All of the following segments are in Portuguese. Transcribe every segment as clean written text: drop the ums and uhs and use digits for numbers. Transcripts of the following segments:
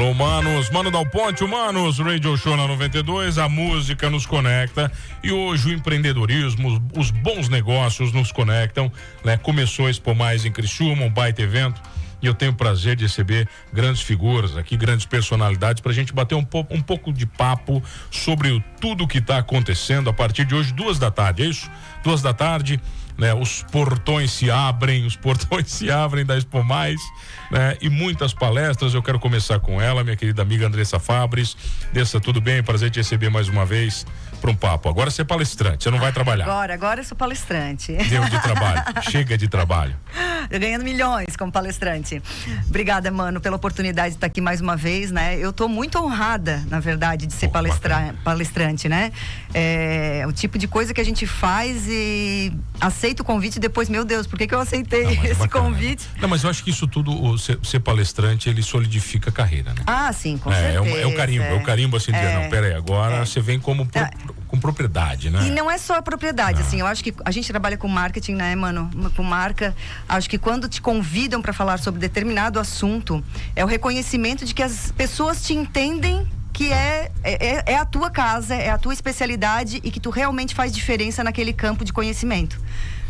Alô, manos, Mano Dal Ponte, Manos, Radio Show na 92, a música nos conecta e hoje o empreendedorismo, os bons negócios nos conectam, né? Começou a Expo Mais em Criciúma, um baita evento, e eu tenho o prazer de receber grandes figuras aqui, grandes personalidades, pra gente bater um pouco de papo sobre tudo que tá acontecendo a partir de hoje, 2h, é isso? 2h, né? Os portões se abrem da Expo Mais, né? E muitas palestras. Eu quero começar com ela, minha querida amiga Andressa Fabris. Andressa, tudo bem? Prazer te receber mais uma vez para um papo. Agora você é palestrante, você não vai trabalhar. Agora eu sou palestrante. Deu de trabalho, chega de trabalho. Eu ganhando milhões como palestrante. Obrigada, mano, pela oportunidade de estar aqui mais uma vez, né? Eu tô muito honrada, na verdade, de ser palestrante, né? É o tipo de coisa que a gente faz e aceita o convite e depois, meu Deus, por que eu aceitei esse convite? Não, mas eu acho que isso tudo, ser palestrante, ele solidifica a carreira, né? Ah, sim, com certeza. É o carimbo assim, de dizer, não, pera aí, agora você vem como com propriedade, né? E não é só a propriedade, assim, eu acho que a gente trabalha com marketing, né, mano? Com marca, acho que quando te convidam para falar sobre determinado assunto, é o reconhecimento de que as pessoas te entendem que é a tua casa, é a tua especialidade e que tu realmente faz diferença naquele campo de conhecimento,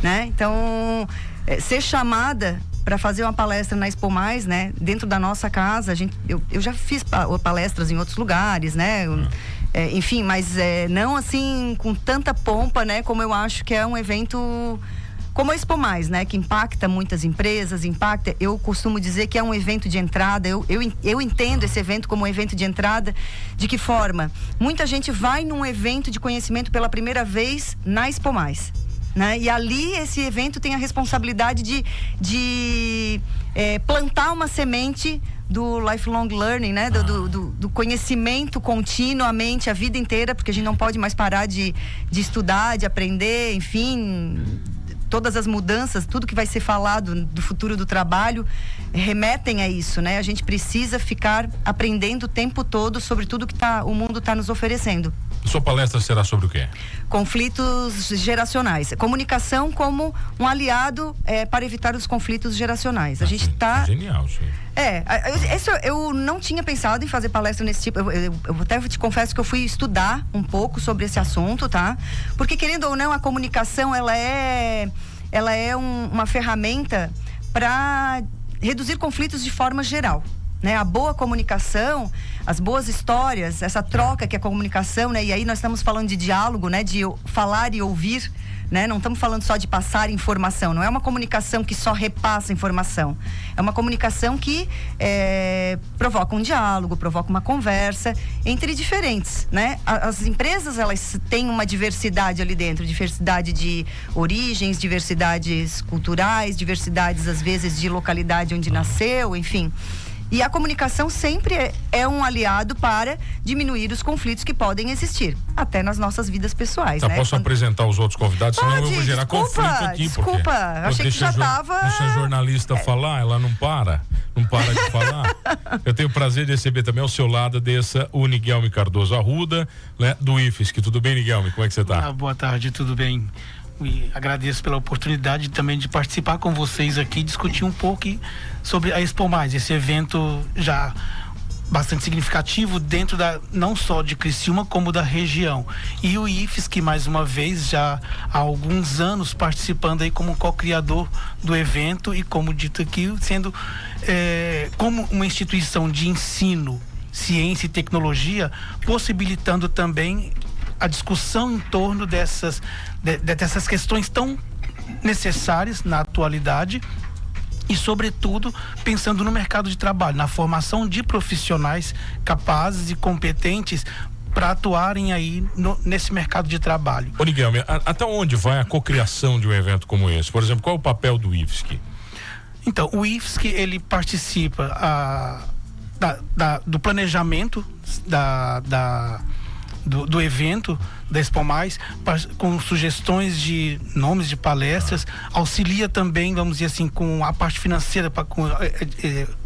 né? Então, ser chamada para fazer uma palestra na Expo Mais, né? Dentro da nossa casa, eu já fiz palestras em outros lugares, né? Enfim, mas não assim com tanta pompa, né? Como eu acho que é um evento como a Expo Mais, né? Que impacta muitas empresas, eu costumo dizer que é um evento de entrada, eu entendo esse evento como um evento de entrada. De que forma? Muita gente vai num evento de conhecimento pela primeira vez na Expo Mais, né? E ali esse evento tem a responsabilidade de plantar uma semente do lifelong learning, né? Do conhecimento continuamente, a vida inteira, porque a gente não pode mais parar de estudar, de aprender, enfim. Todas as mudanças, tudo que vai ser falado do futuro do trabalho remetem a isso, né? A gente precisa ficar aprendendo o tempo todo sobre tudo que o mundo está nos oferecendo. Sua palestra será sobre o quê? Conflitos geracionais. Comunicação como um aliado para evitar os conflitos geracionais. A gente está... Genial, sim. Eu não tinha pensado em fazer palestra nesse tipo. Eu até te confesso que eu fui estudar um pouco sobre esse assunto, tá? Porque, querendo ou não, a comunicação, ela é uma ferramenta para reduzir conflitos de forma geral, né? A boa comunicação, as boas histórias, essa troca que é a comunicação, né? E aí nós estamos falando de diálogo, né? De falar e ouvir, né? Não estamos falando só de passar informação, não é uma comunicação que só repassa informação, é uma comunicação que provoca um diálogo, provoca uma conversa entre diferentes, né? As empresas, elas têm uma diversidade ali dentro, diversidade de origens, diversidades culturais, diversidades às vezes de localidade onde nasceu, enfim. E a comunicação sempre é um aliado para diminuir os conflitos que podem existir, até nas nossas vidas pessoais, né? Posso apresentar os outros convidados? Senão eu vou gerar conflito aqui. Desculpa, achei que já estava... Deixa a jornalista falar, ela não para de falar. Eu tenho o prazer de receber também ao seu lado o Niguelme Cardoso Arruda, né, do IFSC. Tudo bem, Niguelme? Como é que você está? Boa tarde, tudo bem. E agradeço pela oportunidade também de participar com vocês aqui, discutir um pouco sobre a Expo Mais, esse evento já bastante significativo dentro não só de Criciúma, como da região. E o IFSC, mais uma vez, já há alguns anos participando aí como co-criador do evento e, como dito aqui, sendo como uma instituição de ensino, ciência e tecnologia, possibilitando também a discussão em torno dessas questões tão necessárias na atualidade e, sobretudo, pensando no mercado de trabalho, na formação de profissionais capazes e competentes para atuarem aí nesse mercado de trabalho. Ô, Niguelme, até onde vai a cocriação de um evento como esse? Por exemplo, qual é o papel do IFSC? Então, o IFSC, ele participa do planejamento do evento, da Expo Mais, com sugestões de nomes de palestras, auxilia também, vamos dizer assim, com a parte financeira, com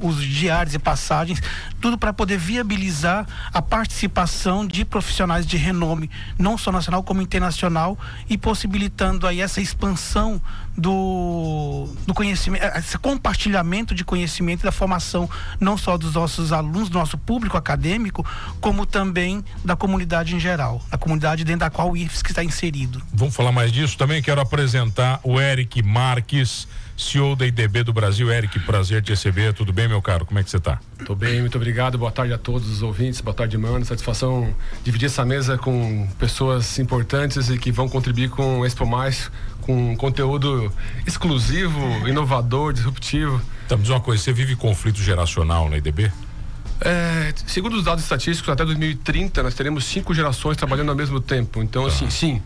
os diários e passagens, tudo para poder viabilizar a participação de profissionais de renome, não só nacional como internacional, e possibilitando aí essa expansão do conhecimento, esse compartilhamento de conhecimento e da formação, não só dos nossos alunos, do nosso público acadêmico, como também da comunidade em geral, a comunidade dentro da qual o IFSC está inserido. Vamos falar mais disso também. Quero apresentar o Eric Marques, CEO da IDB do Brasil. Eric, prazer te receber. Tudo bem, meu caro? Como é que você está? Tô bem, muito obrigado. Boa tarde a todos os ouvintes. Boa tarde, mano. Satisfação dividir essa mesa com pessoas importantes e que vão contribuir com o Expo Mais, com conteúdo exclusivo, inovador, disruptivo. Tá, me diz uma coisa, você vive conflito geracional na IDB? Segundo os dados estatísticos, até 2030 nós teremos 5 gerações trabalhando ao mesmo tempo. Então, assim, sim,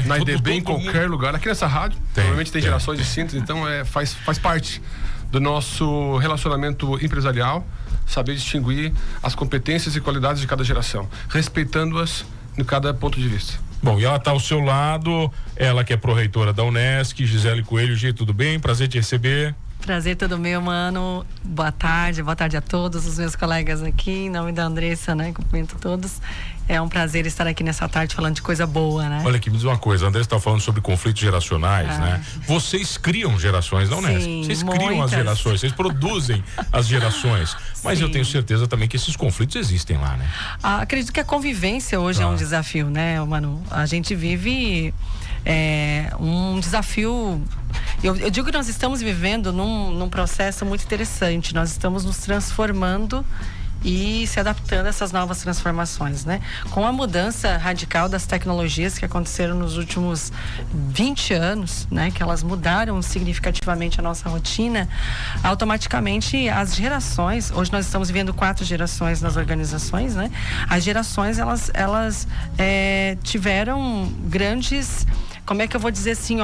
na IDB, em qualquer lugar, aqui nessa rádio, provavelmente tem gerações distintas, então faz parte do nosso relacionamento empresarial, saber distinguir as competências e qualidades de cada geração, respeitando-as em cada ponto de vista. Bom, e ela está ao seu lado, ela que é pró-reitora da Unesc, Gisele Coelho. Gi, tudo bem? Prazer te receber. Prazer todo meu, mano. Boa tarde a todos os meus colegas aqui, em nome da Andressa, né? Cumprimento todos. É um prazer estar aqui nessa tarde falando de coisa boa, né? Olha aqui, me diz uma coisa, a Andressa está falando sobre conflitos geracionais, né? Vocês criam gerações da Unesc. Sim, vocês criam muitas. as gerações, vocês produzem as gerações. Mas Sim. eu tenho certeza também que esses conflitos existem lá, né? Acredito que a convivência hoje é um desafio, né, mano? A gente vive um desafio. Eu digo que nós estamos vivendo num processo muito interessante. Nós estamos nos transformando e se adaptando a essas novas transformações, né? Com a mudança radical das tecnologias que aconteceram nos últimos 20 anos, né? Que elas mudaram significativamente a nossa rotina, automaticamente as gerações, hoje nós estamos vivendo 4 gerações nas organizações, né? As gerações, elas tiveram grandes, como é que eu vou dizer assim,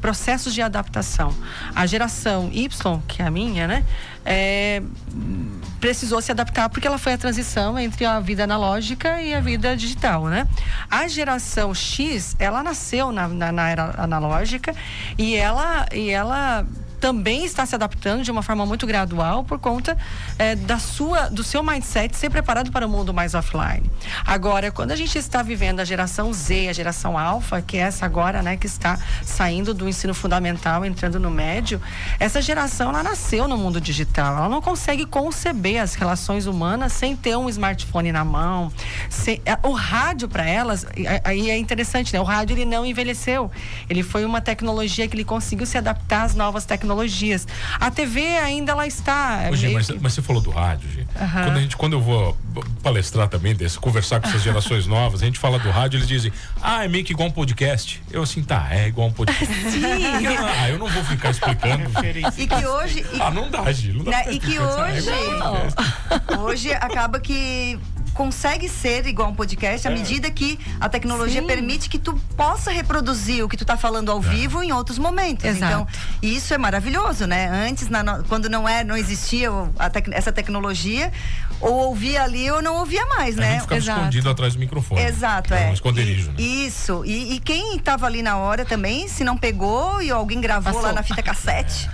processos de adaptação. A geração Y, que é a minha, né? Precisou se adaptar porque ela foi a transição entre a vida analógica e a vida digital, né? A geração X, ela nasceu na era analógica e ela também está se adaptando de uma forma muito gradual por conta do seu mindset ser preparado para o mundo mais offline. Agora, quando a gente está vivendo a geração Z, a geração alfa, que é essa agora, né, que está saindo do ensino fundamental, entrando no médio, essa geração, ela nasceu no mundo digital. Ela não consegue conceber as relações humanas sem ter um smartphone na mão. O rádio para elas, aí é interessante, né? O rádio, ele não envelheceu. Ele foi uma tecnologia que ele conseguiu se adaptar às novas tecnologias. A TV ainda ela está. Mas você falou do rádio, Gi. Quando eu vou palestrar também conversar com essas gerações novas, a gente fala do rádio, eles dizem, é meio que igual um podcast. Eu assim, é igual um podcast. Sim. Eu não vou ficar explicando. E que hoje. Não dá, Gi. Não dá e que hoje acaba que consegue ser igual um podcast à medida que a tecnologia permite que tu possa reproduzir o que tu tá falando ao vivo em outros momentos. Exato. Então, isso é maravilhoso, né? Antes, quando não existia essa tecnologia, ou ouvia ali ou não ouvia mais, né? A gente ficava escondido atrás do microfone. Exato, um esconderijo, né? Isso. E quem estava ali na hora também, se não pegou e alguém gravou lá na fita cassete,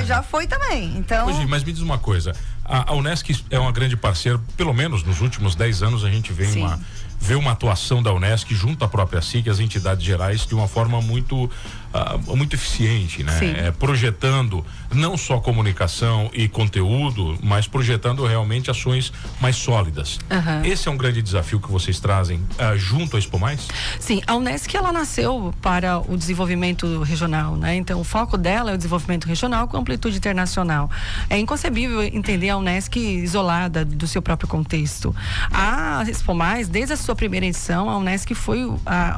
já foi também. Então... Hoje, mas me diz uma coisa, a Unesc é uma grande parceira, pelo menos nos últimos 10 anos a gente vê uma atuação da Unesc junto à própria SIC, as entidades gerais, de uma forma muito eficiente, né? Projetando não só comunicação e conteúdo, mas projetando realmente ações mais sólidas. Esse é um grande desafio que vocês trazem junto à Expo Mais? Sim, a Unesc, ela nasceu para o desenvolvimento regional, né? Então, o foco dela é o desenvolvimento regional com amplitude internacional. É inconcebível entender a Unesc isolada do seu próprio contexto. A Expo Mais, desde a sua primeira edição, a Unesc foi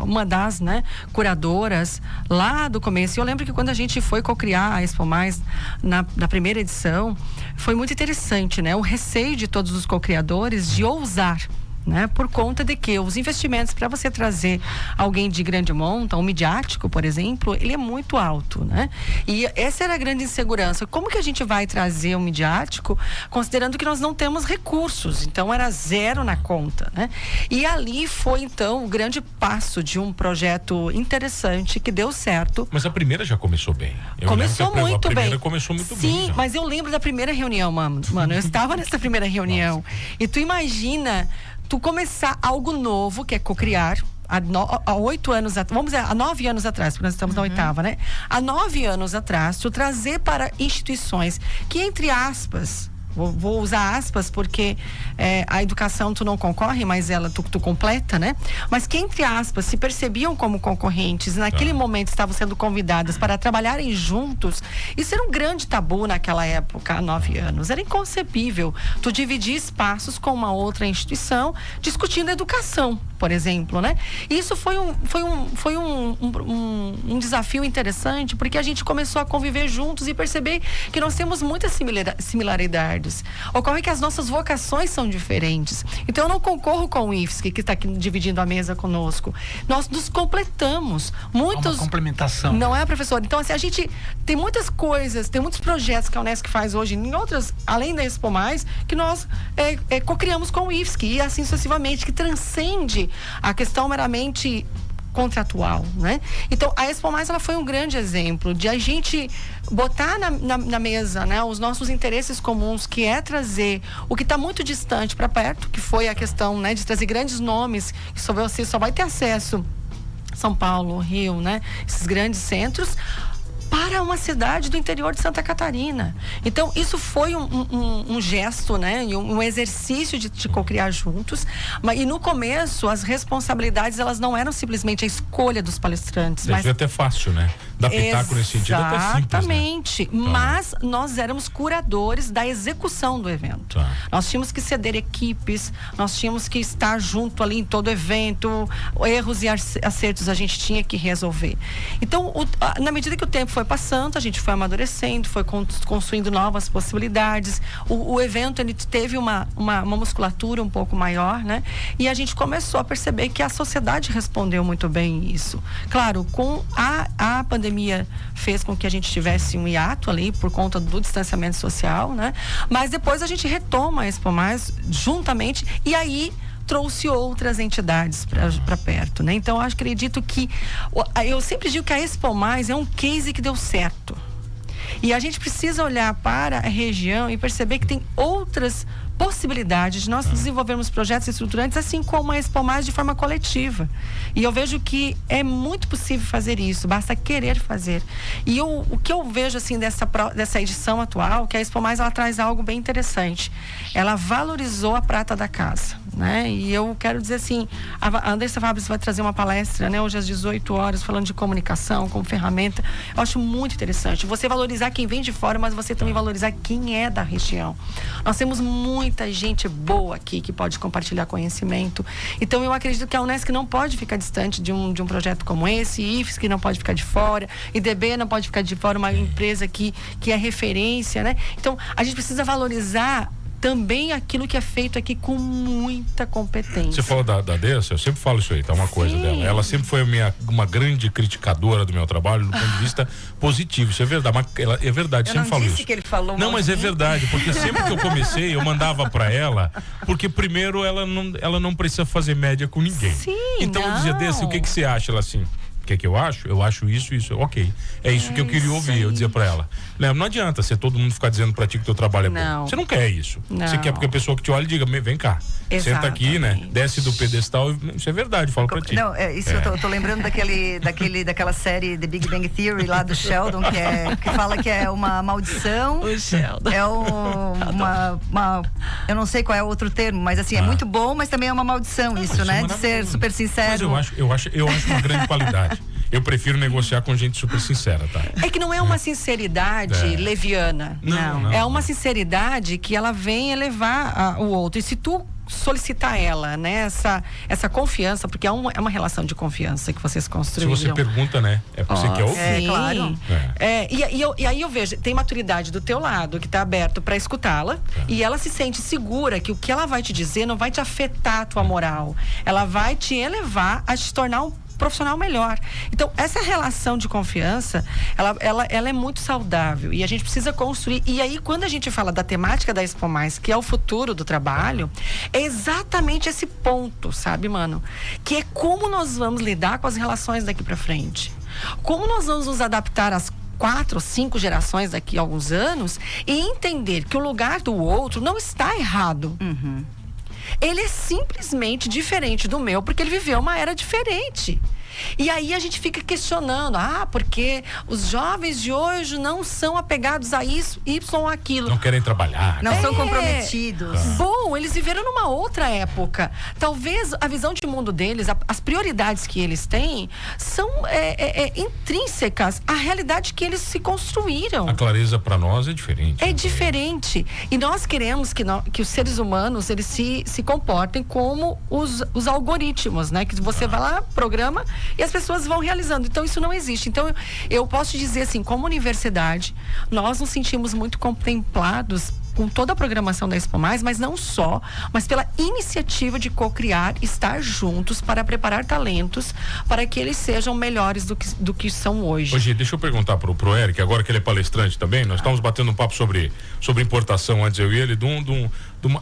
uma das, né, curadoras lá do começo. E eu lembro que quando a gente foi co-criar a Expo Mais na primeira edição, foi muito interessante, né? O receio de todos os co-criadores de ousar, né? Por conta de que os investimentos para você trazer alguém de grande monta, um midiático, por exemplo, ele é muito alto, né? E essa era a grande insegurança. Como que a gente vai trazer um midiático considerando que nós não temos recursos? Então era zero na conta, né? E ali foi então o grande passo de um projeto interessante que deu certo. Mas a primeira já começou bem. Começou muito bem. A primeira começou muito bem. Sim, mas eu lembro da primeira reunião, mano. Eu estava nessa primeira reunião. Nossa. E tu imagina tu começar algo novo, que é cocriar, há 8 anos, vamos dizer, há 9 anos atrás, porque nós estamos na 8ª, né? Há 9 anos atrás, tu trazer para instituições que, entre aspas, vou usar aspas porque a educação tu não concorre, mas ela tu completa, né? Mas que, entre aspas, se percebiam como concorrentes, naquele momento estavam sendo convidadas para trabalharem juntos, isso era um grande tabu naquela época, há 9 anos. Era inconcebível tu dividir espaços com uma outra instituição discutindo educação, por exemplo, né? E isso foi um desafio interessante, porque a gente começou a conviver juntos e perceber que nós temos muitas similaridades. Ocorre que as nossas vocações são diferentes. Então eu não concorro com o IFSC, que está aqui dividindo a mesa conosco. Nós nos completamos. Muitos... Uma complementação. Não é, professor? Então, assim, a gente tem muitas coisas, tem muitos projetos que a Unesc faz hoje, em outras, além da Expo Mais, que nós co-criamos com o IFSC, e assim sucessivamente, que transcende a questão meramente contratual, né? Então, a Expo Mais, ela foi um grande exemplo de a gente botar na mesa, né, os nossos interesses comuns, que é trazer o que está muito distante para perto, que foi a questão, né, de trazer grandes nomes, que você só vai ter acesso São Paulo, Rio, né, esses grandes centros, para uma cidade do interior de Santa Catarina. Então, isso foi um gesto, né? E um exercício de co-criar juntos. E no começo, as responsabilidades, elas não eram simplesmente a escolha dos palestrantes. Mas é até fácil, né? Dar pitaco nesse sentido é até simples, exatamente. Né? Mas nós éramos curadores da execução do evento. Nós tínhamos que ceder equipes, nós tínhamos que estar junto ali em todo evento, erros e acertos a gente tinha que resolver. Então, na medida que o tempo foi passando, a gente foi amadurecendo, foi construindo novas possibilidades. O evento, ele teve uma musculatura um pouco maior, né? E a gente começou a perceber que a sociedade respondeu muito bem isso. Claro, com a pandemia fez com que a gente tivesse um hiato ali por conta do distanciamento social, né? Mas depois a gente retoma a Expo Mais juntamente, e aí trouxe outras entidades para perto, né? Então, eu acredito que eu sempre digo que a Expo Mais é um case que deu certo. E a gente precisa olhar para a região e perceber que tem outras possibilidades de nós desenvolvermos projetos estruturantes, assim como a Expo Mais, de forma coletiva. E eu vejo que é muito possível fazer isso, basta querer fazer. E o que eu vejo, assim, dessa edição atual, que a Expo Mais, ela traz algo bem interessante. Ela valorizou a prata da casa, né? E eu quero dizer assim, a Andressa Fabris vai trazer uma palestra, né, hoje às 18 horas, falando de comunicação como ferramenta. Eu acho muito interessante. Você valorizar quem vem de fora, mas você também valorizar quem é da região. Nós temos muita gente boa aqui que pode compartilhar conhecimento. Então, eu acredito que a Unesc não pode ficar distante de um projeto como esse, IFSC não pode ficar de fora, IDB não pode ficar de fora, uma empresa que é referência, né? Então, a gente precisa valorizar também aquilo que é feito aqui com muita competência. Você falou da Dessa, eu sempre falo isso aí, tá? Uma coisa dela. Ela sempre foi uma grande criticadora do meu trabalho, do ponto de vista positivo. Isso é verdade. É verdade, sempre falo isso. Que ele falou não, mas é verdade, porque sempre que eu comecei, eu mandava pra ela, porque primeiro ela não precisa fazer média com ninguém. Sim, então eu dizia, Dessa, o que você acha? Ela assim, o que é que eu acho? Eu acho isso, ok. É isso que eu queria ouvir, eu dizia pra ela. Não adianta ser todo mundo ficar dizendo pra ti que teu trabalho é bom. Você não quer isso. Você quer porque a pessoa que te olha e diga, vem cá, senta aqui, né? Desce do pedestal, isso é verdade, falo pra ti. Não, eu tô lembrando daquela série The Big Bang Theory lá do Sheldon, que fala que é uma maldição. O Sheldon. É eu não sei qual é o outro termo, mas assim, é muito bom, mas também é uma maldição isso, né? De ser super sincero. Mas eu acho uma grande qualidade. Eu prefiro negociar com gente super sincera, tá? É que não é uma sinceridade leviana. Não. É uma sinceridade que ela vem elevar o outro. E se tu solicitar ela, né? Essa confiança, porque é uma relação de confiança que vocês construíram. Se você pergunta, né? É porque você quer ouvir. É, claro. E aí eu vejo, tem maturidade do teu lado, que tá aberto para escutá-la, e ela se sente segura que o que ela vai te dizer não vai te afetar a tua moral. Ela vai te elevar a te tornar um profissional melhor. Então, essa relação de confiança, ela é muito saudável e a gente precisa construir. E aí, quando a gente fala da temática da Expo Mais, que é o futuro do trabalho, é exatamente esse ponto, sabe, mano? Que é como nós vamos lidar com as relações daqui pra frente. Como nós vamos nos adaptar às 4 ou 5 gerações daqui a alguns anos e entender que o lugar do outro não está errado. Ele é simplesmente diferente do meu, porque ele viveu uma era diferente. E aí a gente fica questionando, porque os jovens de hoje não são apegados a isso, Y ou aquilo. Não querem trabalhar. Não são comprometidos. Bom, eles viveram numa outra época. Talvez a visão de mundo deles, as prioridades que eles têm, são intrínsecas à realidade que eles se construíram. A clareza para nós é diferente. É diferente. E nós queremos que os seres humanos, eles se comportem como os algoritmos, né? Que você vai lá, programa, e as pessoas vão realizando. Então, isso não existe. Então, eu posso te dizer assim, como universidade, nós nos sentimos muito contemplados com toda a programação da Expo Mais, mas não só, mas pela iniciativa de co-criar, estar juntos para preparar talentos para que eles sejam melhores do que são hoje. Hoje, deixa eu perguntar pro Eric, agora que ele é palestrante também, nós estamos batendo um papo sobre importação antes, eu e ele,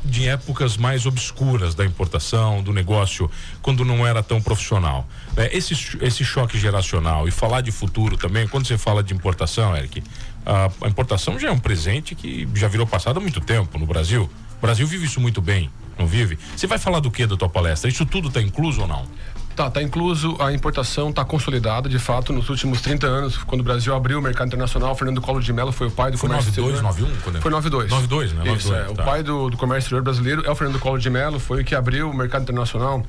de épocas mais obscuras da importação, do negócio, quando não era tão profissional. Esse choque geracional e falar de futuro também, quando você fala de importação, Eric, a importação já é um presente que já virou passado há muito tempo no Brasil. O Brasil vive isso muito bem, não vive? Você vai falar do que da tua palestra? Isso tudo está incluso ou não? Tá incluso, a importação está consolidada, de fato, nos últimos 30 anos, quando o Brasil abriu o mercado internacional, Fernando Collor de Mello foi o pai do comércio exterior. Foi 92, 91? Foi 92. 92, né? 92, isso, o pai do comércio exterior brasileiro é o Fernando Collor de Mello, foi o que abriu o mercado internacional.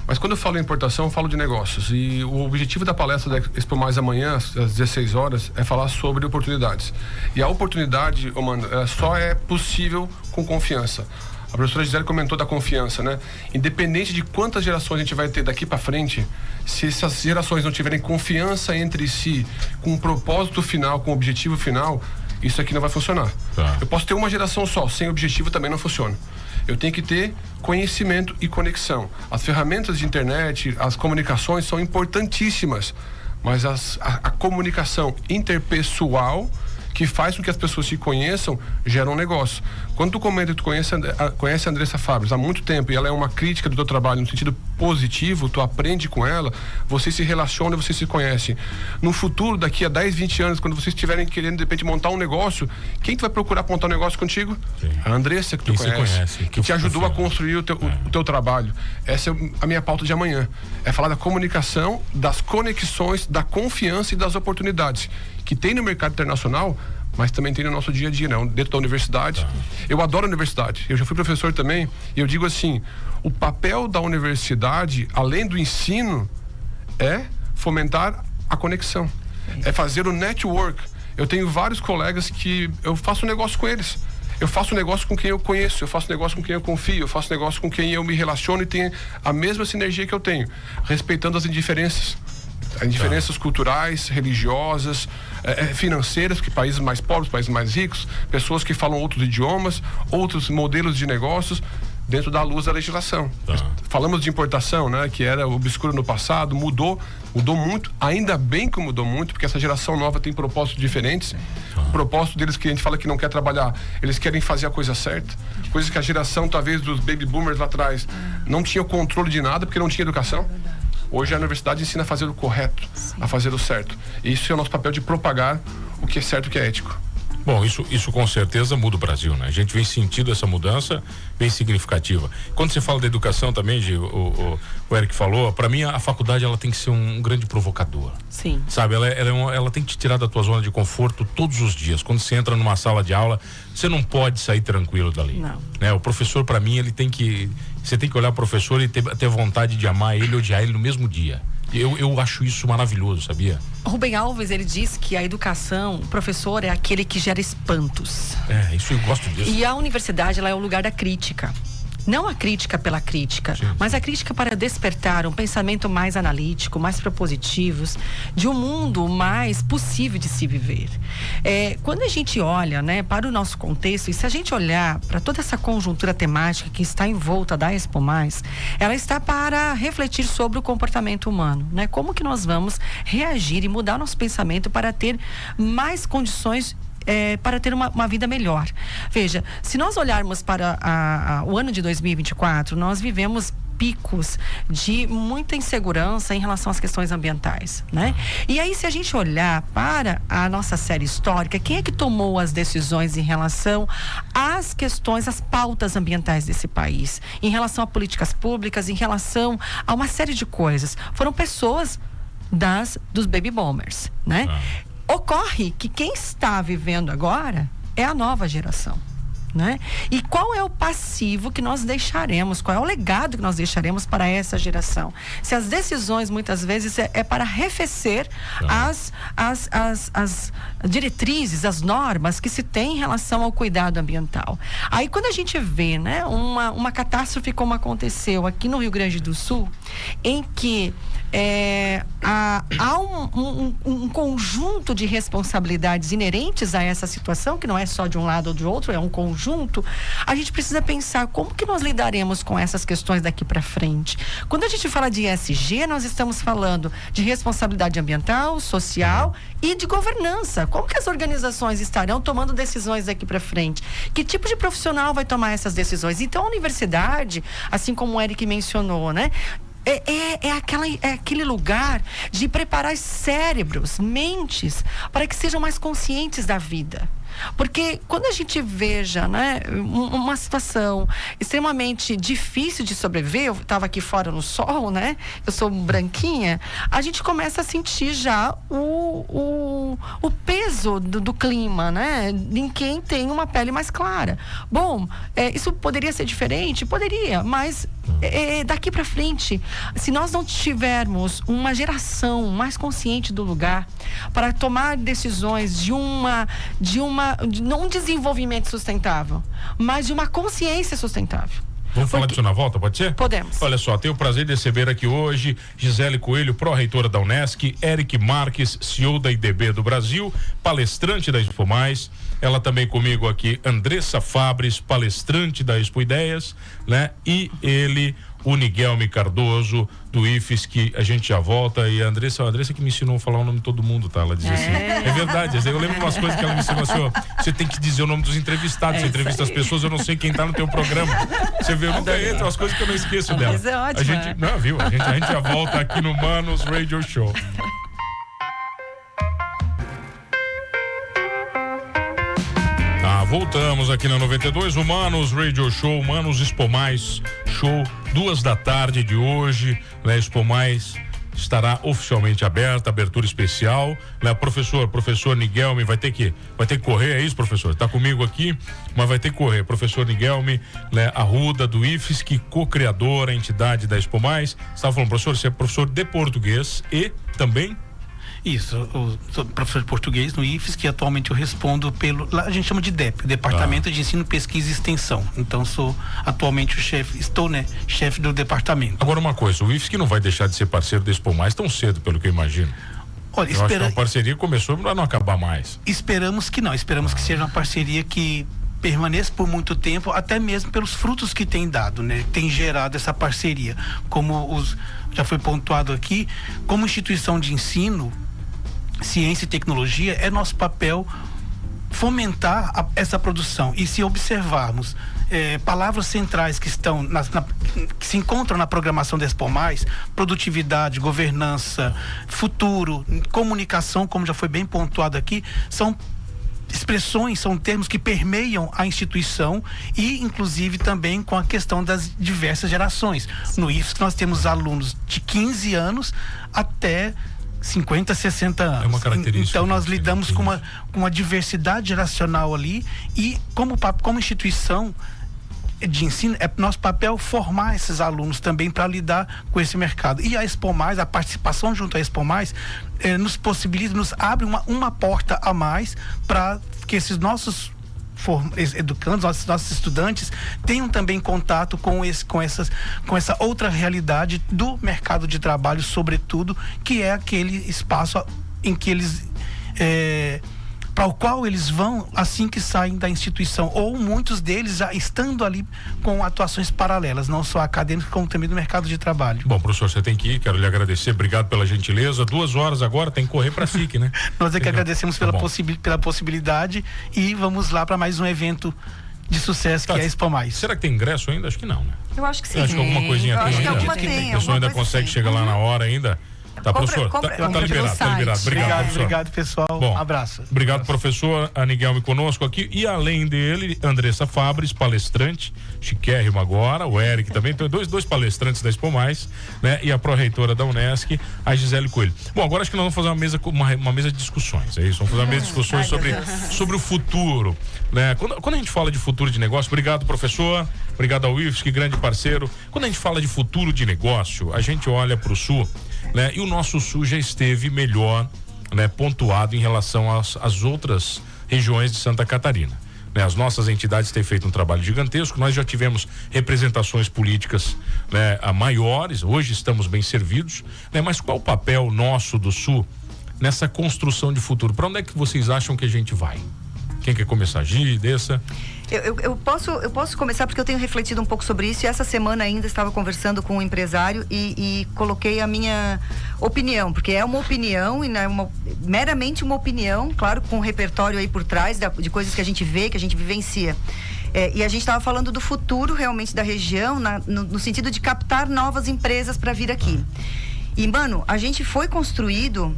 Mas quando eu falo em importação, eu falo de negócios. E o objetivo da palestra da Expo Mais amanhã, às 16 horas, é falar sobre oportunidades. E a oportunidade, só é possível com confiança. A professora Gisele comentou da confiança, né? Independente de quantas gerações a gente vai ter daqui para frente, se essas gerações não tiverem confiança entre si, com um propósito final, com um objetivo final, isso aqui não vai funcionar. Eu posso ter uma geração só, sem objetivo também não funciona. Eu tenho que ter conhecimento e conexão. As ferramentas de internet, as comunicações são importantíssimas, mas a comunicação interpessoal que faz com que as pessoas se conheçam, gera um negócio. Quando tu comenta que tu conhece a Andressa Fabres há muito tempo e ela é uma crítica do teu trabalho no sentido positivo, tu aprende com ela, vocês se relacionam e vocês se conhecem. No futuro, daqui a 10, 20 anos, quando vocês estiverem querendo, de repente, montar um negócio, quem tu vai procurar montar um negócio contigo? Sim. A Andressa, que tu conhece, que te ajudou a construir o teu trabalho. Essa é a minha pauta de amanhã. É falar da comunicação, das conexões, da confiança e das oportunidades que tem no mercado internacional, mas também tem no nosso dia a dia, né? Dentro da universidade. Eu adoro a universidade, eu já fui professor também, e eu digo assim, o papel da universidade, além do ensino, é fomentar a conexão, é fazer o network. Eu tenho vários colegas que eu faço negócio com eles. Eu faço negócio com quem eu conheço, eu faço negócio com quem eu confio, eu faço negócio com quem eu me relaciono e tenho a mesma sinergia que eu tenho, respeitando as indiferenças culturais, religiosas, financeiras, que países mais pobres, países mais ricos, pessoas que falam outros idiomas, outros modelos de negócios, dentro da luz da legislação. Falamos de importação, né, que era obscuro no passado, mudou muito, ainda bem que mudou muito, porque essa geração nova tem propósitos diferentes. O propósito deles, que a gente fala que não quer trabalhar, eles querem fazer a coisa certa, coisas que a geração, talvez, dos baby boomers lá atrás, não tinha controle de nada, porque não tinha educação. Hoje a universidade ensina a fazer o correto, a fazer o certo. E isso é o nosso papel de propagar o que é certo e o que é ético. Bom, isso com certeza muda o Brasil, né? A gente vem sentindo essa mudança bem significativa. Quando você fala da educação também, o Eric falou, para mim a faculdade ela tem que ser um grande provocador. Sim. Sabe, ela tem que te tirar da tua zona de conforto todos os dias. Quando você entra numa sala de aula, você não pode sair tranquilo dali. Não. Né? O professor, para mim, você tem que olhar o professor e ter vontade de amar ele, odiar ele no mesmo dia. Eu acho isso maravilhoso, sabia? Rubem Alves, ele diz que a educação, o professor é aquele que gera espantos. Isso eu gosto disso. E a universidade, ela é o lugar da crítica. Não a crítica pela crítica, mas a crítica para despertar um pensamento mais analítico, mais propositivo, de um mundo mais possível de se viver. Quando a gente olha, né, para o nosso contexto, e se a gente olhar para toda essa conjuntura temática que está em volta da Expo+, ela está para refletir sobre o comportamento humano, né? Como que nós vamos reagir e mudar nosso pensamento para ter mais condições para ter uma vida melhor. Veja, se nós olharmos para o ano de 2024, nós vivemos picos de muita insegurança em relação às questões ambientais, né? E aí, se a gente olhar para a nossa série histórica, quem é que tomou as decisões em relação às questões, às pautas ambientais desse país, em relação a políticas públicas, em relação a uma série de coisas? Foram pessoas dos baby boomers, né? Ocorre que quem está vivendo agora é a nova geração, né? E qual é o passivo que nós deixaremos, qual é o legado que nós deixaremos para essa geração? Se as decisões muitas vezes é para arrefecer as diretrizes, as normas que se tem em relação ao cuidado ambiental. Aí quando a gente vê, né, uma catástrofe como aconteceu aqui no Rio Grande do Sul, em que há um conjunto de responsabilidades inerentes a essa situação, que não é só de um lado ou de outro, é um conjunto. A gente precisa pensar como que nós lidaremos com essas questões daqui para frente. Quando a gente fala de ESG, nós estamos falando de responsabilidade ambiental, social e de governança. Como que as organizações estarão tomando decisões daqui para frente? Que tipo de profissional vai tomar essas decisões? Então, a universidade, assim como o Eric mencionou, né? É aquele lugar de preparar cérebros, mentes, para que sejam mais conscientes da vida. Porque quando a gente veja, né, uma situação extremamente difícil de sobreviver, eu estava aqui fora no sol, né? Eu sou branquinha, a gente começa a sentir já o peso do clima, né? Em quem tem uma pele mais clara. Bom, isso poderia ser diferente? Poderia, mas daqui para frente, se nós não tivermos uma geração mais consciente do lugar para tomar decisões não um desenvolvimento sustentável, mas de uma consciência sustentável. Vamos falar disso na volta, pode ser? Podemos. Olha só, tenho o prazer de receber aqui hoje Gisele Coelho, pró-reitora da Unesc, Eric Marques, CEO da IDB do Brasil, palestrante da Expo+. Ela também comigo aqui, Andressa Fabres, palestrante da Expo Ideias, né? E ele, o Niguelme Cardoso, do IFES, que a gente já volta. E a Andressa que me ensinou a falar o nome de todo mundo, tá? Ela diz assim, é verdade, eu lembro umas coisas que ela me ensinou assim, ó, você tem que dizer o nome dos entrevistados, você entrevista as pessoas, eu não sei quem tá no teu programa. Você vê, eu nunca entro, as coisas que eu não esqueço dela. Mas é ótimo, a gente, não, viu? A gente já volta aqui no Manos Radio Show. Voltamos aqui na 92, o Manos Radio Show, Manos Expo+, show, 2h de hoje, né? Expo+ estará oficialmente aberta, abertura especial, né? Professor Niguelme vai ter que correr, é isso, professor? Tá comigo aqui, mas vai ter que correr. Professor Niguelme, né? Arruda do IFES, que co-criadora, entidade da Expo+. Estava falando, professor, você é professor de português e também... Isso, eu sou professor de português no IFES, que atualmente eu respondo lá a gente chama de DEP, Departamento de Ensino, Pesquisa e Extensão. Então sou atualmente o chefe do departamento. Agora uma coisa, o IFES que não vai deixar de ser parceiro da Expo+ tão cedo, pelo que eu imagino. Olha, eu acho que a parceria começou para não acabar mais. Esperamos que não, que seja uma parceria que permaneça por muito tempo, até mesmo pelos frutos que tem dado, né? Tem gerado essa parceria. Como já foi pontuado aqui, como instituição de ensino, ciência e tecnologia, é nosso papel fomentar essa produção. E se observarmos palavras centrais que estão que se encontram na programação da Expo+, produtividade, governança, futuro, comunicação, como já foi bem pontuado aqui, são expressões, são termos que permeiam a instituição e inclusive também com a questão das diversas gerações. No IFES nós temos alunos de 15 anos até 50, 60 anos. É uma característica. Então nós lidamos com uma diversidade geracional ali e como instituição de ensino, é nosso papel formar esses alunos também para lidar com esse mercado. E a Expo+, a participação junto à Expo+, nos possibilita, nos abre uma porta a mais para que esses nossos educandos, nossos estudantes, tenham também contato com essa outra realidade do mercado de trabalho, sobretudo, que é aquele espaço em que eles para o qual eles vão assim que saem da instituição, ou muitos deles já estando ali com atuações paralelas, não só acadêmicas, como também do mercado de trabalho. Bom, professor, você tem que ir, quero lhe agradecer, obrigado pela gentileza. 2 horas agora, tem que correr para a SIC, né? Nós é que agradecemos pela possibilidade e vamos lá para mais um evento de sucesso, que é a Expo Mais. Será que tem ingresso ainda? Acho que não, né? Eu acho que sim. Acho que alguma coisinha tem. Acho que alguma tem. A pessoa ainda consegue chegar lá na hora ainda. Tá, professor? Tá liberado, tá liberado. Obrigado, pessoal. Bom, abraço. Obrigado, professor Niguelme conosco aqui. E além dele, Andressa Fabres, palestrante, chiquérrimo agora, o Eric também, então dois palestrantes da Expo Mais, né? E a pró-reitora da Unesc, a Gisele Coelho. Bom, agora acho que nós vamos fazer uma mesa de discussões, é isso? Vamos fazer uma mesa de discussões sobre o futuro, né? Quando a gente fala de futuro de negócio, obrigado, professor, obrigado ao IFSC, que grande parceiro. Quando a gente fala de futuro de negócio, a gente olha para o Sul, né? E o nosso Sul já esteve melhor, né, pontuado em relação às outras regiões de Santa Catarina, né? As nossas entidades têm feito um trabalho gigantesco, nós já tivemos representações políticas, né, maiores, hoje estamos bem servidos, né? Mas qual o papel nosso do Sul nessa construção de futuro? Para onde é que vocês acham que a gente vai? Quem quer começar? Gi, Dessa? Eu posso começar porque eu tenho refletido um pouco sobre isso, e essa semana ainda estava conversando com um empresário e coloquei a minha opinião, porque é uma opinião e não é meramente uma opinião, claro, com um repertório aí por trás de coisas que a gente vê, que a gente vivencia. E a gente estava falando do futuro realmente da região, no sentido de captar novas empresas para vir aqui. E, mano, a gente foi construído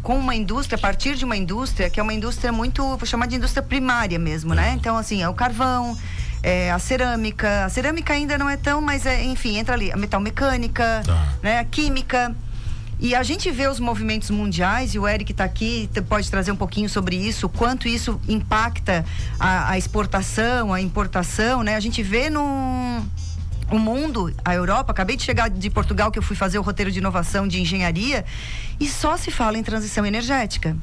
com uma indústria, a partir de uma indústria que é uma indústria muito, vou chamar de indústria primária mesmo, né? Então, assim, é o carvão, a cerâmica ainda não é tão, mas enfim, entra ali a metalmecânica, né? A química. E a gente vê os movimentos mundiais, e o Eric está aqui, pode trazer um pouquinho sobre isso, o quanto isso impacta a exportação, a importação, né? A gente vê o mundo, a Europa, acabei de chegar de Portugal, que eu fui fazer o roteiro de inovação de engenharia, e só se fala em transição energética.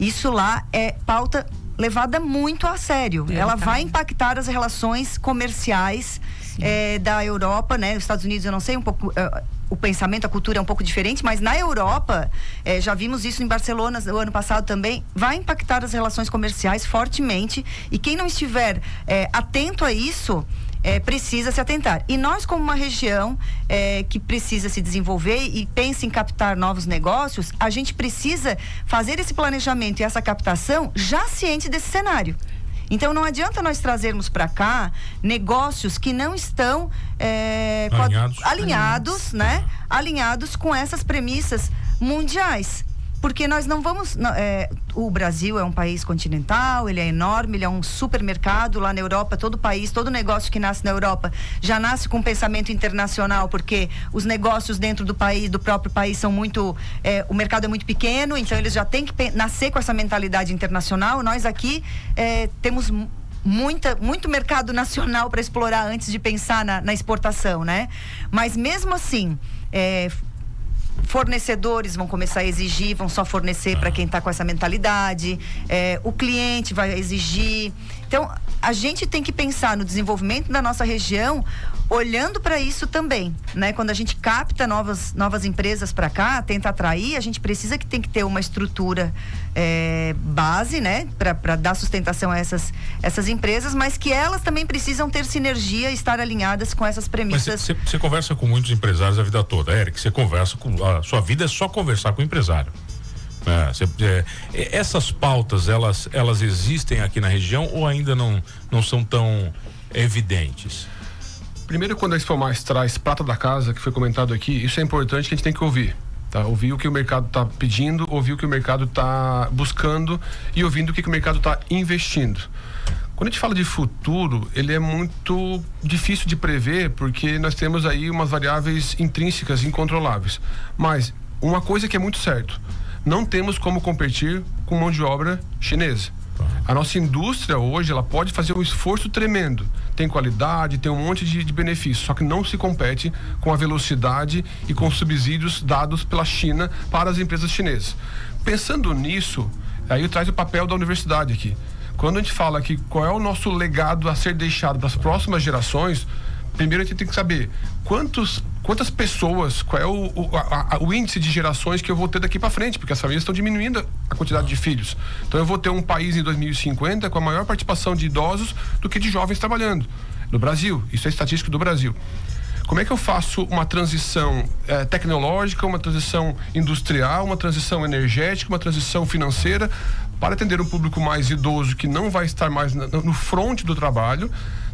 Isso lá é pauta levada muito a sério. Ela vai impactar as relações comerciais da Europa, né? Os Estados Unidos, eu não sei, um pouco... o pensamento, a cultura é um pouco diferente, mas na Europa, já vimos isso em Barcelona no ano passado também, vai impactar as relações comerciais fortemente, e quem não estiver atento a isso, precisa se atentar. E nós, como uma região que precisa se desenvolver e pensa em captar novos negócios, a gente precisa fazer esse planejamento e essa captação já ciente desse cenário. Então, não adianta nós trazermos para cá negócios que não estão alinhados, né? Alinhados com essas premissas mundiais. Porque nós não vamos... o Brasil é um país continental, ele é enorme, ele é um supermercado. Lá na Europa, todo país, todo negócio que nasce na Europa já nasce com um pensamento internacional, porque os negócios dentro do país, do próprio país, são muito... o mercado é muito pequeno, então eles já têm que nascer com essa mentalidade internacional. Nós aqui temos muito mercado nacional para explorar antes de pensar na exportação, né? Mas mesmo assim... fornecedores vão começar a exigir, vão só fornecer para quem está com essa mentalidade, o cliente vai exigir. Então, a gente tem que pensar no desenvolvimento da nossa região, olhando para isso também, né? Quando a gente capta novas empresas para cá, tenta atrair, a gente tem que ter uma estrutura base, né? Para dar sustentação a essas empresas, mas que elas também precisam ter sinergia e estar alinhadas com essas premissas. Mas você conversa com muitos empresários a vida toda, Eric, você conversa a sua vida é só conversar com o empresário. Essas pautas, elas existem aqui na região ou ainda não são tão evidentes? Primeiro, quando a Expo Mais traz prata da casa, que foi comentado aqui, isso é importante, que a gente tem que ouvir. Tá? Ouvir o que o mercado está pedindo, ouvir o que o mercado está buscando e ouvindo o que o mercado está investindo. Quando a gente fala de futuro, ele é muito difícil de prever, porque nós temos aí umas variáveis intrínsecas incontroláveis. Mas uma coisa que é muito certo, não temos como competir com mão de obra chinesa. A nossa indústria hoje, ela pode fazer um esforço tremendo, tem qualidade, tem um monte de benefícios, só que não se compete com a velocidade e com os subsídios dados pela China para as empresas chinesas. pensando nisso, aí eu trago o papel da universidade aqui. Quando a gente fala que qual é o nosso legado a ser deixado para as próximas gerações, primeiro a gente tem que saber quantas pessoas, qual é o índice de gerações que eu vou ter daqui para frente, porque as famílias estão diminuindo a quantidade de filhos. Então eu vou ter um país em 2050 com a maior participação de idosos do que de jovens trabalhando no Brasil. Isso é estatístico do Brasil. Como é que eu faço uma transição tecnológica, uma transição industrial, uma transição energética, uma transição financeira para atender um público mais idoso que não vai estar mais no front do trabalho,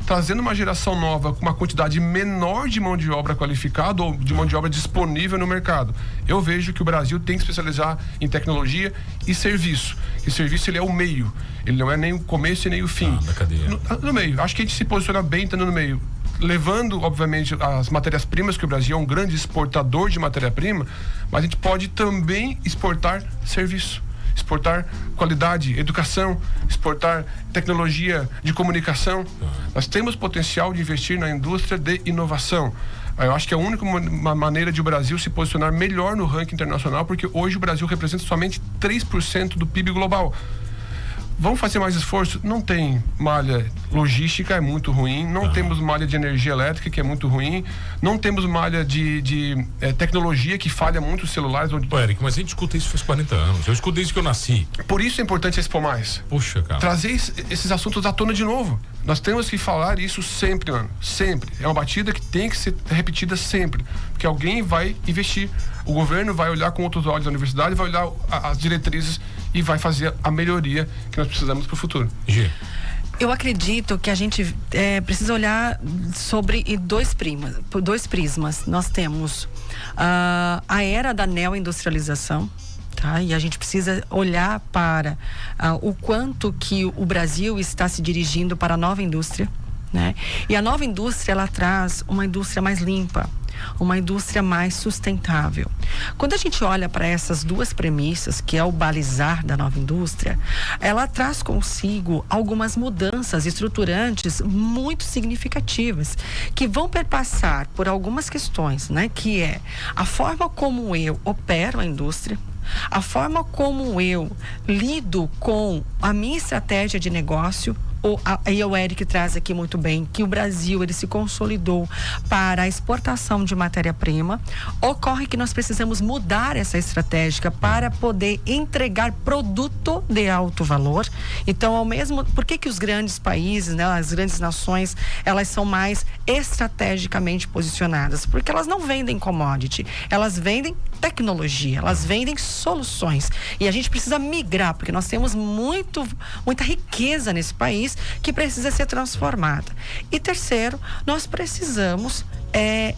trazendo uma geração nova com uma quantidade menor de mão de obra qualificada ou de mão de obra disponível no mercado? Eu vejo que o Brasil tem que especializar em tecnologia e serviço. E serviço, ele é o meio, ele não é nem o começo e nem o fim. Da cadeia. No meio. Acho que a gente se posiciona bem estando no meio, levando, obviamente, as matérias-primas, que o Brasil é um grande exportador de matéria-prima, mas a gente pode também exportar serviço, exportar qualidade, educação, exportar tecnologia de comunicação. Nós temos potencial de investir na indústria de inovação. Eu acho que é a única maneira de o Brasil se posicionar melhor no ranking internacional, porque hoje o Brasil representa somente 3% do PIB global. Vamos fazer mais esforço? Não tem malha logística, é muito ruim. Não temos malha de energia elétrica, que é muito ruim. Não temos malha de tecnologia, que falha muito os celulares. Pô, Eric, mas a gente escuta isso faz 40 anos. Eu escuto desde que eu nasci. Por isso é importante a Expo Mais. Puxa, cara. Trazer esses assuntos à tona de novo. Nós temos que falar isso sempre, mano. Sempre. É uma batida que tem que ser repetida sempre. Porque alguém vai investir. O governo vai olhar com outros olhos a universidade, vai olhar as diretrizes e vai fazer a melhoria que nós precisamos para o futuro. Gi. Eu acredito que a gente precisa olhar sobre dois prismas. Nós temos a era da neoindustrialização, tá? E a gente precisa olhar para o quanto que o Brasil está se dirigindo para a nova indústria, né? E a nova indústria, ela traz uma indústria mais limpa, uma indústria mais sustentável. Quando a gente olha para essas duas premissas, que é o balizar da nova indústria, ela traz consigo algumas mudanças estruturantes muito significativas, que vão perpassar por algumas questões, né? Que é a forma como eu opero a indústria, a forma como eu lido com a minha estratégia de negócio. E o Eric traz aqui muito bem que o Brasil, ele se consolidou para a exportação de matéria-prima. Ocorre que nós precisamos mudar essa estratégia para poder entregar produto de alto valor. Então, por que os grandes países, né, as grandes nações, elas são mais estrategicamente posicionadas? Porque elas não vendem commodity, elas vendem tecnologia, elas vendem soluções. E a gente precisa migrar, porque nós temos muita riqueza nesse país que precisa ser transformada. E terceiro, nós precisamos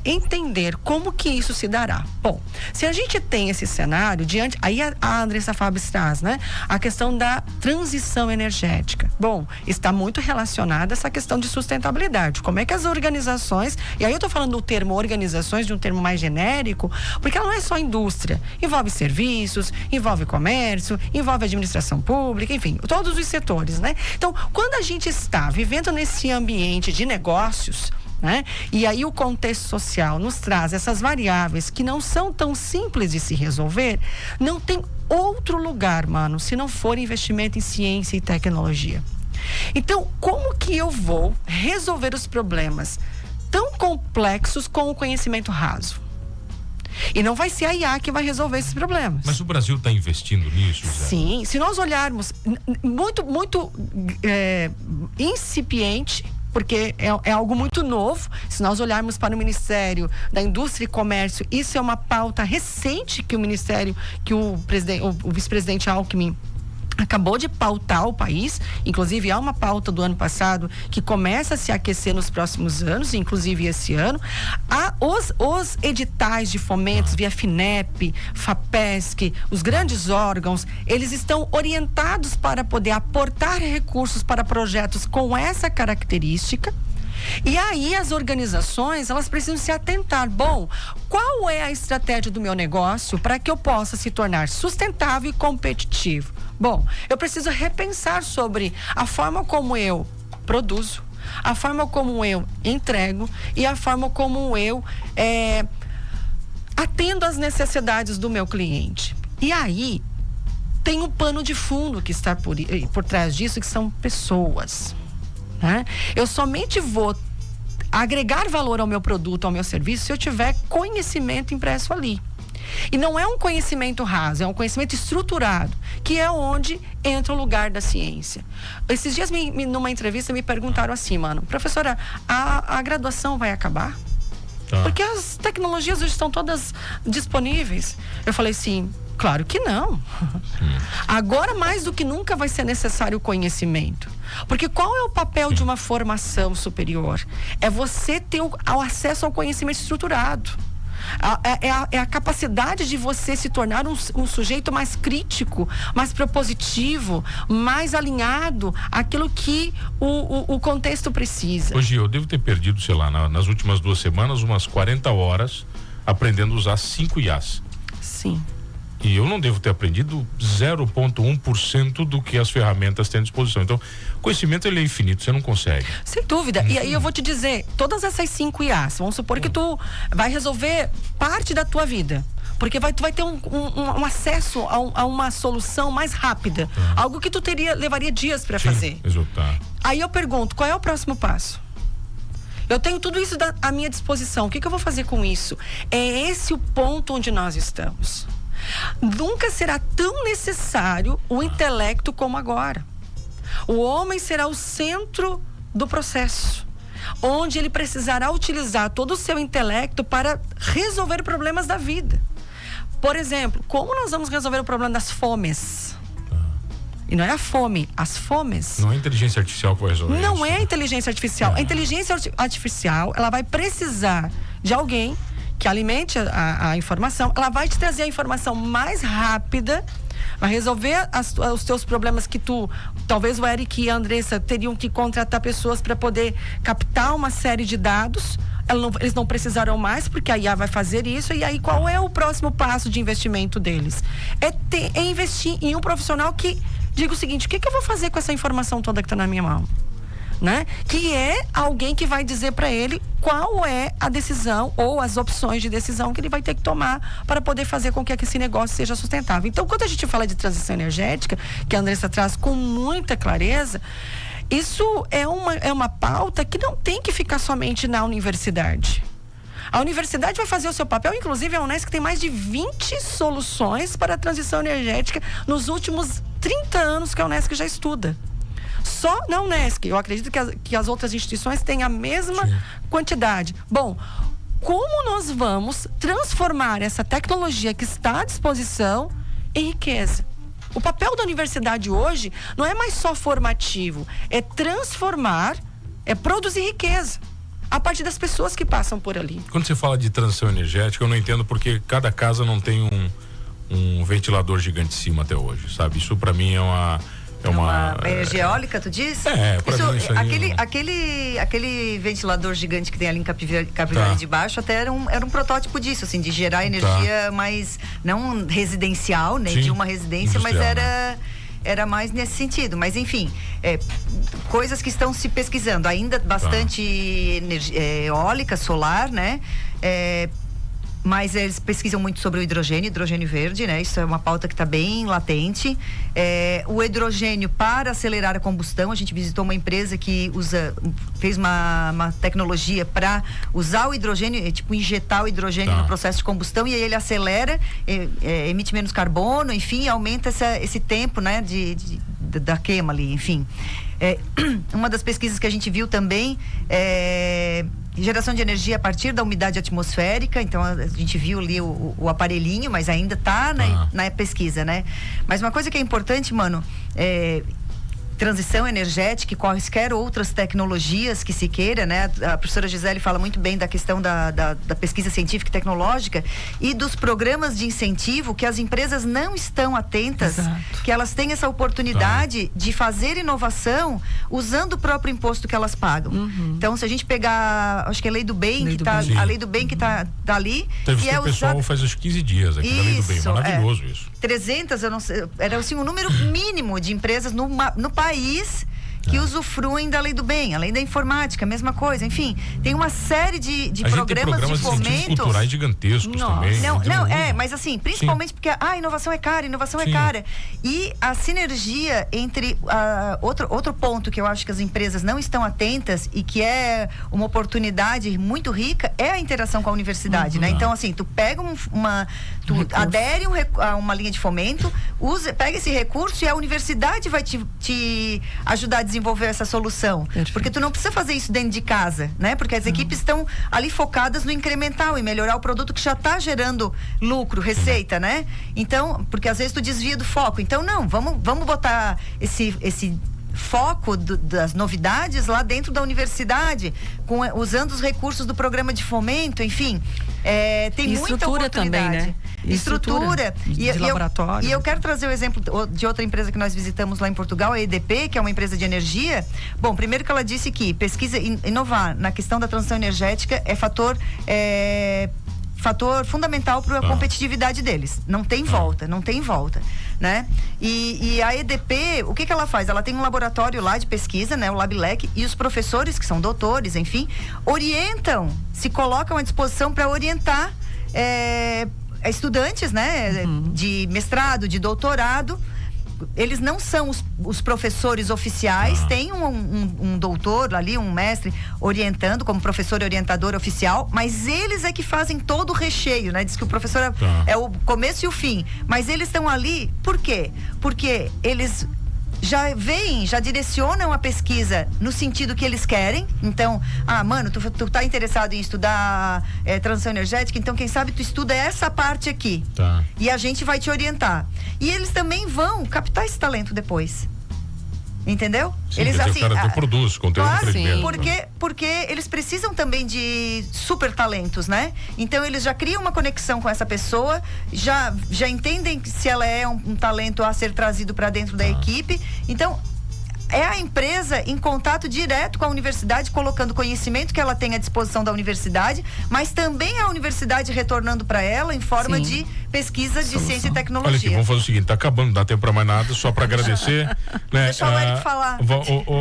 entender como que isso se dará. Bom, se a gente tem esse cenário diante, aí a Andressa Fabres traz, né, a questão da transição energética. Bom, está muito relacionada a essa questão de sustentabilidade. Como é que as organizações, e aí eu estou falando do termo organizações, de um termo mais genérico, porque ela não é só indústria, envolve serviços, envolve comércio, envolve administração pública, enfim, todos os setores, né? Então, quando a gente está vivendo nesse ambiente de negócios, né? E aí o contexto social nos traz essas variáveis que não são tão simples de se resolver, não tem outro lugar, mano, se não for investimento em ciência e tecnologia. Então, como que eu vou resolver os problemas tão complexos com o conhecimento raso? E não vai ser a IA que vai resolver esses problemas. Mas o Brasil está investindo nisso, Zé? Sim, se nós olharmos muito incipiente, porque é algo muito novo. Se nós olharmos para o Ministério da Indústria e Comércio, isso é uma pauta recente que o vice-presidente Alckmin acabou de pautar o país. Inclusive há uma pauta do ano passado que começa a se aquecer nos próximos anos, inclusive esse ano. Há os editais de fomentos via FINEP, FAPESC, os grandes órgãos, eles estão orientados para poder aportar recursos para projetos com essa característica. E aí as organizações, elas precisam se atentar. Bom, qual é a estratégia do meu negócio para que eu possa se tornar sustentável e competitivo? Bom, eu preciso repensar sobre a forma como eu produzo, a forma como eu entrego e a forma como eu atendo às necessidades do meu cliente. E aí, tem um pano de fundo que está por trás disso, que são pessoas, né? Eu somente vou agregar valor ao meu produto, ao meu serviço, se eu tiver conhecimento impresso ali. E não é um conhecimento raso, é um conhecimento estruturado, que é onde entra o lugar da ciência. Esses dias, numa entrevista, me perguntaram assim, mano, professora, a graduação vai acabar? Porque as tecnologias hoje estão todas disponíveis. Eu falei assim, claro que não. Agora, mais do que nunca, vai ser necessário o conhecimento. Porque qual é o papel de uma formação superior? É você ter o acesso ao conhecimento estruturado. É a capacidade de você se tornar um sujeito mais crítico, mais propositivo, mais alinhado àquilo que o contexto precisa. Hoje eu devo ter perdido, sei lá, nas últimas 2 semanas, umas 40 horas aprendendo a usar 5 IAs. Sim. E eu não devo ter aprendido 0,1% do que as ferramentas têm à disposição. Então, conhecimento ele é infinito, você não consegue. Sem dúvida. E aí eu vou te dizer, todas essas 5 IAs, vamos supor que tu vai resolver parte da tua vida. Porque tu vai ter um acesso a uma solução mais rápida. Algo que tu levaria dias para fazer. Exato. Aí eu pergunto, qual é o próximo passo? Eu tenho tudo isso à minha disposição. O que eu vou fazer com isso? É esse o ponto onde nós estamos. Nunca será tão necessário o intelecto como agora. O homem será o centro do processo, onde ele precisará utilizar todo o seu intelecto para resolver problemas da vida. Por exemplo, como nós vamos resolver o problema das fomes? E não é a fome, as fomes. Não é a inteligência artificial que vai resolver. Não é a inteligência artificial. A inteligência artificial, ela vai precisar de alguém que alimente a informação. Ela vai te trazer a informação mais rápida, vai resolver os teus problemas que talvez o Eric e a Andressa teriam que contratar pessoas para poder captar uma série de dados. Eles não precisarão mais, porque a IA vai fazer isso. E aí, qual é o próximo passo de investimento deles? É investir em um profissional que diga o seguinte: o que eu vou fazer com essa informação toda que está na minha mão? Né? Que é alguém que vai dizer para ele qual é a decisão ou as opções de decisão que ele vai ter que tomar para poder fazer com que esse negócio seja sustentável. Então, quando a gente fala de transição energética, que a Andressa traz com muita clareza, isso é uma pauta que não tem que ficar somente na universidade. A universidade vai fazer o seu papel, inclusive a Unesco tem mais de 20 soluções para a transição energética nos últimos 30 anos que a Unesco já estuda. Só na Unesco. Eu acredito que as outras instituições têm a mesma quantidade. Bom, como nós vamos transformar essa tecnologia que está à disposição em riqueza? O papel da universidade hoje não é mais só formativo, é transformar, é produzir riqueza a partir das pessoas que passam por ali. Quando você fala de transição energética, eu não entendo porque cada casa não tem um ventilador gigante em cima até hoje, sabe? Isso para mim é uma energia eólica, tu diz? Pra mim isso aí aquele ventilador gigante que tem ali em Capivari de Baixo até era um protótipo disso, assim, de gerar energia mais, não residencial, nem de uma residência, mas era mais nesse sentido. Mas enfim, coisas que estão se pesquisando, ainda bastante energia eólica, solar, né? Mas eles pesquisam muito sobre o hidrogênio verde, né? Isso é uma pauta que está bem latente. O hidrogênio para acelerar a combustão, a gente visitou uma empresa que fez uma tecnologia para usar o hidrogênio, tipo injetar o hidrogênio no processo de combustão, e aí ele acelera, emite menos carbono, enfim, aumenta esse tempo, né, da queima ali, enfim. Uma das pesquisas que a gente viu também geração de energia a partir da umidade atmosférica. Então a gente viu ali o aparelhinho, mas ainda está na pesquisa, né? Mas uma coisa que é importante, mano, transição energética e quaisquer outras tecnologias que se queira, né? A professora Gisele fala muito bem da questão da pesquisa científica e tecnológica e dos programas de incentivo que as empresas não estão atentas. Exato. Que elas têm essa oportunidade de fazer inovação usando o próprio imposto que elas pagam. Então, se a gente pegar, acho que é a Lei do Bem, a Lei do Bem que tá ali. Teve o pessoal faz uns 15 dias aqui da Lei do Bem, maravilhoso isso. 300, eu não sei, era assim um número mínimo de empresas no país que usufruem da lei do bem, a lei da informática, mesma coisa, enfim, tem uma série de programas de fomento culturais gigantescos também. Mas assim, principalmente porque a inovação é cara, e a sinergia entre outro ponto que eu acho que as empresas não estão atentas e que é uma oportunidade muito rica é a interação com a universidade, né? Então assim, tu pega adere a uma linha de fomento, pega esse recurso e a universidade vai te ajudar a desenvolver essa solução. Perfeito. Porque tu não precisa fazer isso dentro de casa, né? Porque as equipes estão ali focadas no incremental e melhorar o produto que já está gerando lucro, receita, né? Então, porque às vezes tu desvia do foco. Então, não, vamos botar esse foco das novidades lá dentro da universidade, usando os recursos do programa de fomento, enfim, tem muita oportunidade. Também, né? Estrutura de laboratório. E eu quero trazer o exemplo de outra empresa que nós visitamos lá em Portugal, a EDP, que é uma empresa de energia. Bom, primeiro que ela disse que pesquisa inovar na questão da transição energética é fator fundamental para a competitividade deles. Não tem volta, né? E a EDP, o que ela faz? Ela tem um laboratório lá de pesquisa, né? O LabLec, e os professores, que são doutores, enfim, se colocam à disposição para orientar estudantes, né? De mestrado, de doutorado. Eles não são os professores oficiais, tem um doutor ali, um mestre orientando como professor e orientador oficial, mas eles é que fazem todo o recheio, né? Diz que o professor é o começo e o fim, mas eles estão ali, por quê? Porque eles já direcionam a pesquisa no sentido que eles querem. Então, mano, tu tá interessado em estudar transição energética, então quem sabe tu estuda essa parte aqui. E a gente vai te orientar. E eles também vão captar esse talento depois. Entendeu? Sim, eles assim, o cara produz conteúdo primeiro. Porque eles precisam também de super talentos, né? Então eles já criam uma conexão com essa pessoa, já entendem se ela é um talento a ser trazido para dentro da equipe. Então é a empresa em contato direto com a universidade, colocando conhecimento que ela tem à disposição da universidade, mas também a universidade retornando para ela em forma de pesquisa de ciência e tecnologia. Olha aqui, vamos fazer o seguinte, tá acabando, não dá tempo para mais nada, só para agradecer. Né? Deixa o Eric falar.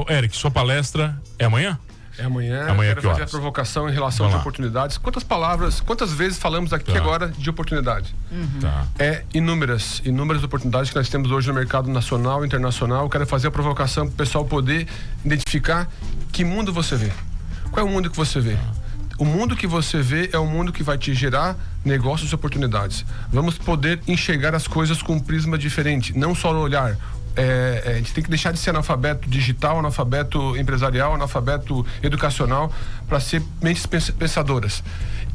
Eric, sua palestra é amanhã? É amanhã. Quero fazer a provocação em relação às oportunidades. Quantas vezes falamos aqui agora de oportunidade? Inúmeras oportunidades que nós temos hoje no mercado nacional e internacional. Eu quero fazer a provocação para o pessoal poder identificar que mundo você vê. Qual é o mundo que você vê? O mundo que você vê é o mundo que vai te gerar negócios e oportunidades. Vamos poder enxergar as coisas com um prisma diferente, não só no olhar. A gente tem que deixar de ser analfabeto digital, analfabeto empresarial, analfabeto educacional, para ser mentes pensadoras.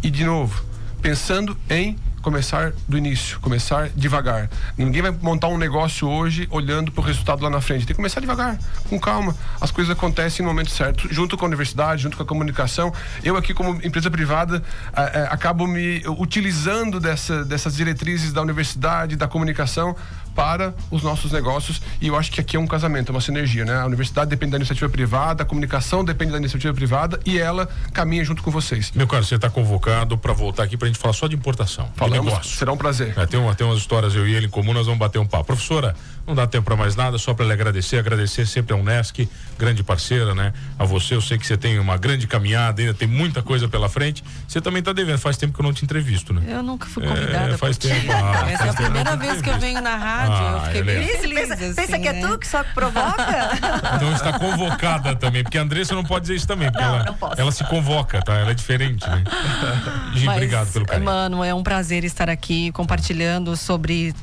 E, de novo, pensando em começar do início, começar devagar. Ninguém vai montar um negócio hoje olhando para o resultado lá na frente. Tem que começar devagar, com calma. As coisas acontecem no momento certo, junto com a universidade, junto com a comunicação. Eu aqui, como empresa privada, acabo me utilizando dessas diretrizes da universidade, da comunicação, para os nossos negócios, e eu acho que aqui é um casamento, é uma sinergia, né? A universidade depende da iniciativa privada, a comunicação depende da iniciativa privada e ela caminha junto com vocês. Meu caro, você está convocado para voltar aqui para a gente falar só de importação. Falamos, será um prazer. Tem umas histórias eu e ele em comum, nós vamos bater um papo. Professora, não dá tempo para mais nada, só para lhe agradecer sempre a Unesc, grande parceira, né? A você, eu sei que você tem uma grande caminhada, ainda tem muita coisa pela frente. Você também está devendo, faz tempo que eu não te entrevisto, né? Eu nunca fui convidada. Faz tempo. Essa é a primeira vez que eu venho na rádio. Eu fiquei bem feliz. Pensa que é tu que só provoca? Não está convocada também, porque a Andressa não pode dizer isso também, porque ela se convoca, tá? Ela é diferente, né? Gente, obrigado pelo carinho. Mano, é um prazer estar aqui compartilhando sobre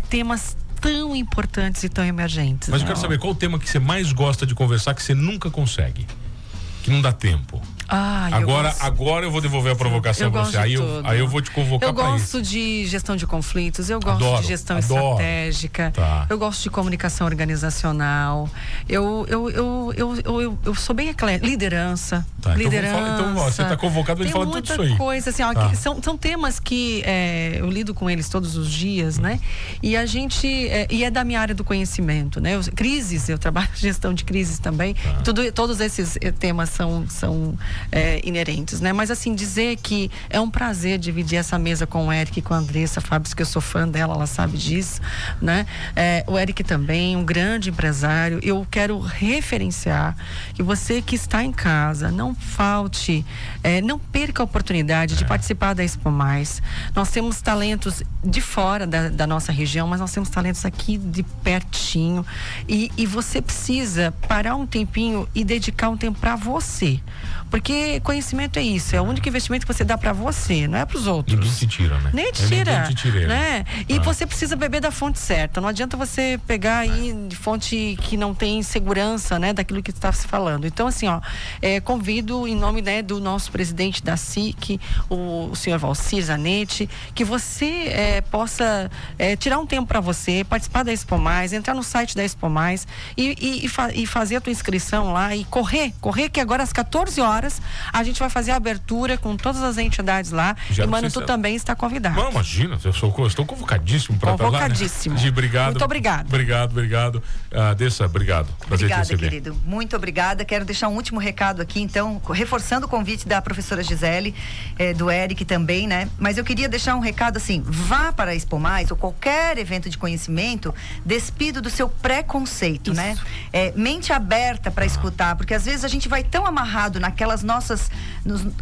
temas tão importantes e tão emergentes. Mas eu quero saber qual o tema que você mais gosta de conversar que você nunca consegue, que não dá tempo. Agora eu vou devolver a provocação para você. Aí eu vou te convocar para isso. Eu gosto de gestão de conflitos, eu gosto de gestão estratégica, eu gosto de comunicação organizacional, eu sou bem eclética. Liderança. Então você está convocado para falar tudo isso aí. Tem muita coisa, assim, são temas que eu lido com eles todos os dias, né? E a gente, e é da minha área do conhecimento, né? Crises, eu trabalho em gestão de crises também. Todos esses temas são inerentes, né? Mas assim, dizer que é um prazer dividir essa mesa com o Eric e com a Andressa Fabris, que eu sou fã dela, ela sabe disso, né? O Eric também, um grande empresário. Eu quero referenciar que você que está em casa, não falte, não perca a oportunidade de participar da Expo Mais. Nós temos talentos de fora da nossa região, mas nós temos talentos aqui de pertinho, e você precisa parar um tempinho e dedicar um tempo para você, porque conhecimento é isso, é o único investimento que você dá para você, não é para os outros. Ninguém te tira, né? Nem tira, ninguém te tira, né? E você precisa beber da fonte certa, não adianta você pegar aí de fonte que não tem segurança, né, daquilo que está se falando. Então, assim, convido em nome, né, do nosso presidente da SIC, o senhor Valcir Zanetti, que você possa tirar um tempo para você, participar da Expo Mais, entrar no site da Expo Mais e fazer a tua inscrição lá e correr, que agora às 14 horas a gente vai fazer a abertura com todas as entidades lá. E, mano, tu também está convidado. Não, imagina, eu estou convocadíssimo para estar lá. Convocadíssimo. Obrigado. Muito obrigado. Obrigado. Dessa, obrigado. Prazer Obrigada, te receber. querido. Muito obrigada. Quero deixar um último recado aqui, então, reforçando o convite da professora Gisele, do Eric também, né? Mas eu queria deixar um recado assim: vá para a Expo Mais ou qualquer evento de conhecimento, despido do seu preconceito, né? Mente aberta para escutar, porque às vezes a gente vai tão amarrado naquelas nossas,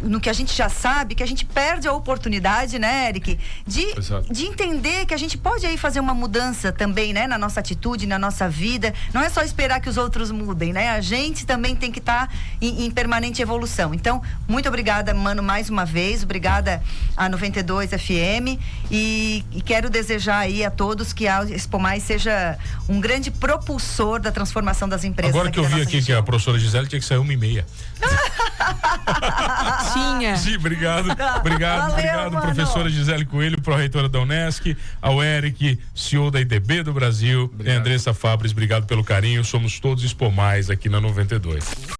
no que a gente já sabe, que a gente perde a oportunidade, né, Eric? De entender que a gente pode aí fazer uma mudança também, né? Na nossa atitude, na nossa vida. Não é só esperar que os outros mudem, né? A gente também tem que estar em permanente evolução. Então, muito obrigada, Mano, mais uma vez. Obrigada a 92 FM e quero desejar aí a todos que a Expo Mais seja um grande propulsor da transformação das empresas. Agora que eu vi aqui região. Que a professora Gisele tinha que sair 1h30. Tinha. Sim, obrigado. Obrigado, professora Gisele Coelho, pró-reitora da Unesc, ao Eric, CEO da IDB do Brasil, e a Andressa Fabris, obrigado pelo carinho. Somos todos Expo Mais aqui na 92.